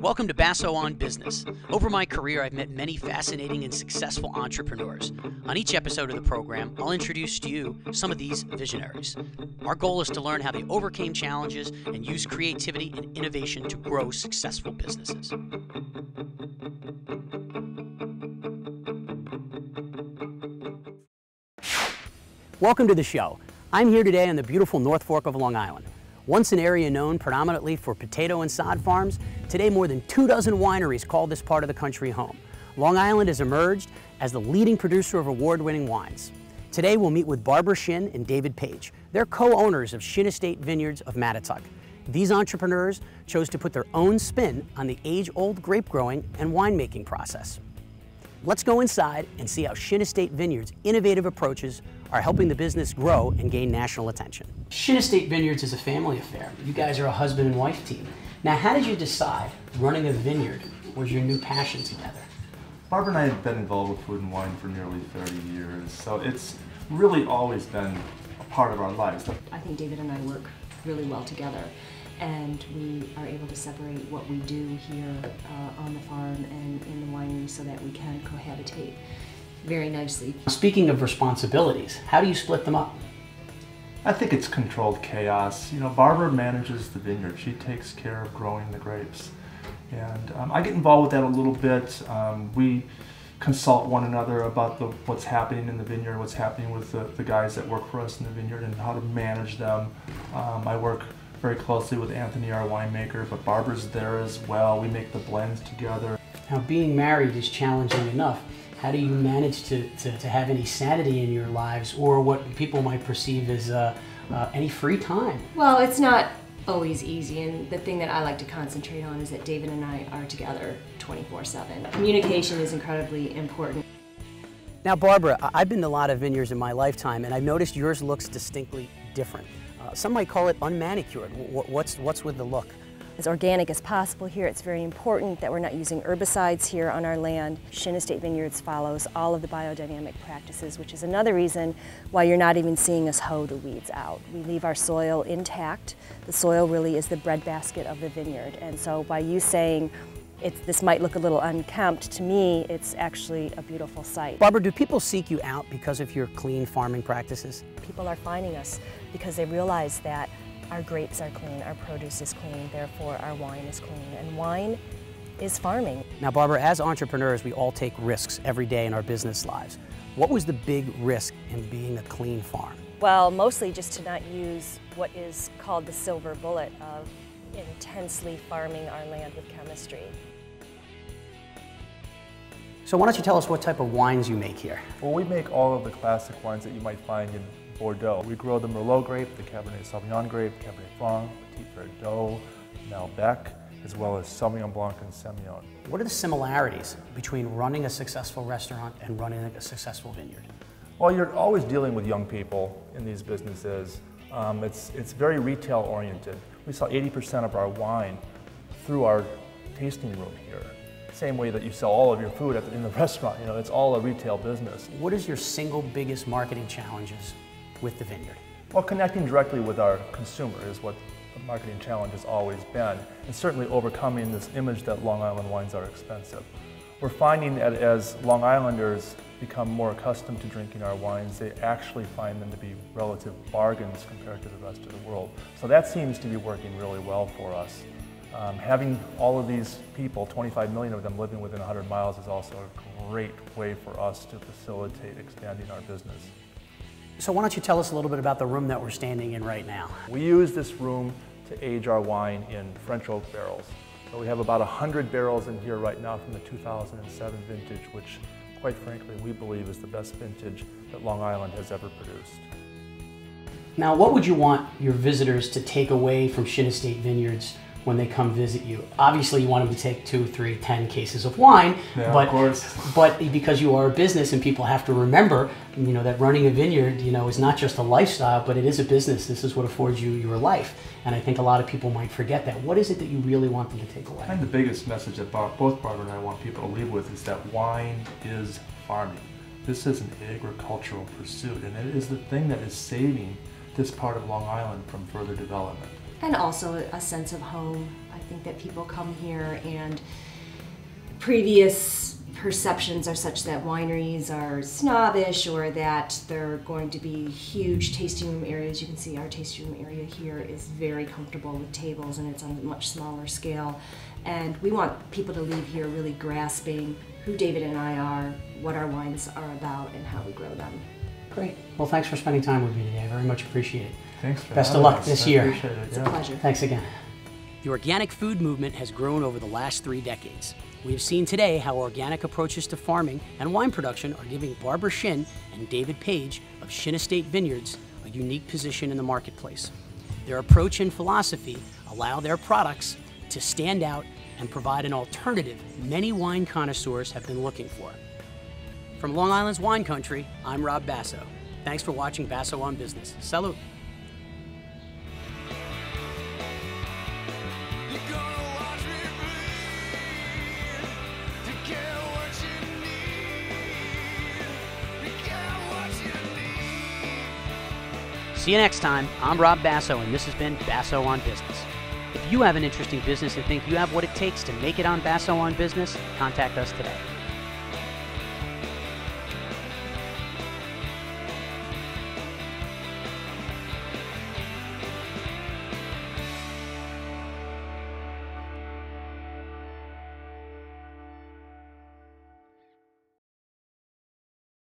Welcome to Basso on Business. Over my career, I've met many fascinating and successful entrepreneurs. On each episode of the program, I'll introduce to you some of these visionaries. Our goal is to learn how they overcame challenges and use creativity and innovation to grow successful businesses. Welcome to the show. I'm here today on the beautiful North Fork of Long Island. Once an area known predominantly for potato and sod farms, today more than 24 wineries call this part of the country home. Long Island has emerged as the leading producer of award-winning wines. Today we'll meet with Barbara Shinn and David Page. They're co-owners of Shinn Estate Vineyards of Mattituck. These entrepreneurs chose to put their own spin on the age-old grape growing and winemaking process. Let's go inside and see how Shinn Estate Vineyards' innovative approaches are helping the business grow and gain national attention. Shinn Estate Vineyards is a family affair. You guys are a husband and wife team. Now, how did you decide running a vineyard was your new passion together? Barbara and I have been involved with food and wine for nearly 30 years, so it's really always been a part of our lives. I think David and I work really well together, and we are able to separate what we do here on the farm and in the winery so that we can cohabitate very nicely. Speaking of responsibilities, how do you split them up? I think it's controlled chaos. You know, Barbara manages the vineyard. She takes care of growing the grapes. And I get involved with that a little bit. We consult one another about what's happening in the vineyard, what's happening with the guys that work for us in the vineyard and how to manage them. I work very closely with Anthony, our winemaker, but Barbara's there as well. We make the blends together. Now, being married is challenging enough. How do you manage to have any sanity in your lives, or what people might perceive as any free time? Well, it's not always easy, and the thing that I like to concentrate on is that David and I are together 24/7. Communication is incredibly important. Now, Barbara, I've been to a lot of vineyards in my lifetime, and I've noticed yours looks distinctly different. Some might call it unmanicured. What's with the look? As organic as possible here. It's very important that we're not using herbicides here on our land. Shinn Estate Vineyards follows all of the biodynamic practices, which is another reason why you're not even seeing us hoe the weeds out. We leave our soil intact. The soil really is the breadbasket of the vineyard, and so by you saying this might look a little unkempt, to me it's actually a beautiful sight. Barbara, do people seek you out because of your clean farming practices? People are finding us because they realize that our grapes are clean, our produce is clean, therefore our wine is clean, and wine is farming. Now, Barbara, as entrepreneurs, we all take risks every day in our business lives. What was the big risk in being a clean farm? Well, mostly just to not use what is called the silver bullet of intensely farming our land with chemistry. So why don't you tell us what type of wines you make here? Well, we make all of the classic wines that you might find in Bordeaux. We grow the Merlot grape, the Cabernet Sauvignon grape, Cabernet Franc, Petit Verdot, Malbec, as well as Sauvignon Blanc and Semillon. What are the similarities between running a successful restaurant and running a successful vineyard? Well, you're always dealing with young people in these businesses. It's very retail oriented. We sell 80% of our wine through our tasting room here. Same way that you sell all of your food in the restaurant. You know, it's all a retail business. What is your single biggest marketing challenges with the vineyard? Well, connecting directly with our consumer is what the marketing challenge has always been, and certainly overcoming this image that Long Island wines are expensive. We're finding that as Long Islanders become more accustomed to drinking our wines, they actually find them to be relative bargains compared to the rest of the world. So that seems to be working really well for us. Having all of these people, 25 million of them living within 100 miles, is also a great way for us to facilitate expanding our business. So why don't you tell us a little bit about the room that we're standing in right now? We use this room to age our wine in French oak barrels. So we have about 100 barrels in here right now from the 2007 vintage, which quite frankly we believe is the best vintage that Long Island has ever produced. Now, what would you want your visitors to take away from Shinn Estate Vineyards when they come visit you? Obviously, you want them to take 2, 3, 10 cases of wine, yeah, but, of course. But because you are a business and people have to remember, you know, that running a vineyard, you know, is not just a lifestyle, but it is a business. This is what affords you your life. And I think a lot of people might forget that. What is it that you really want them to take away? I think the biggest message that both Barbara and I want people to leave with is that wine is farming. This is an agricultural pursuit, and it is the thing that is saving this part of Long Island from further development. And also a sense of home. I think that people come here and previous perceptions are such that wineries are snobbish or that they're going to be huge tasting room areas. You can see our tasting room area here is very comfortable with tables, and it's on a much smaller scale. And we want people to leave here really grasping who David and I are, what our wines are about, and how we grow them. Great. Well, thanks for spending time with me today. I very much appreciate it. Thanks for Best of luck this year. Appreciate it. It's a pleasure. Thanks again. The organic food movement has grown over the last 3 decades. We have seen today how organic approaches to farming and wine production are giving Barbara Shinn and David Page of Shinn Estate Vineyards a unique position in the marketplace. Their approach and philosophy allow their products to stand out and provide an alternative many wine connoisseurs have been looking for. From Long Island's wine country, I'm Rob Basso. Thanks for watching Basso on Business. Salute. See you next time. I'm Rob Basso, and this has been Basso on Business. If you have an interesting business and think you have what it takes to make it on Basso on Business, contact us today.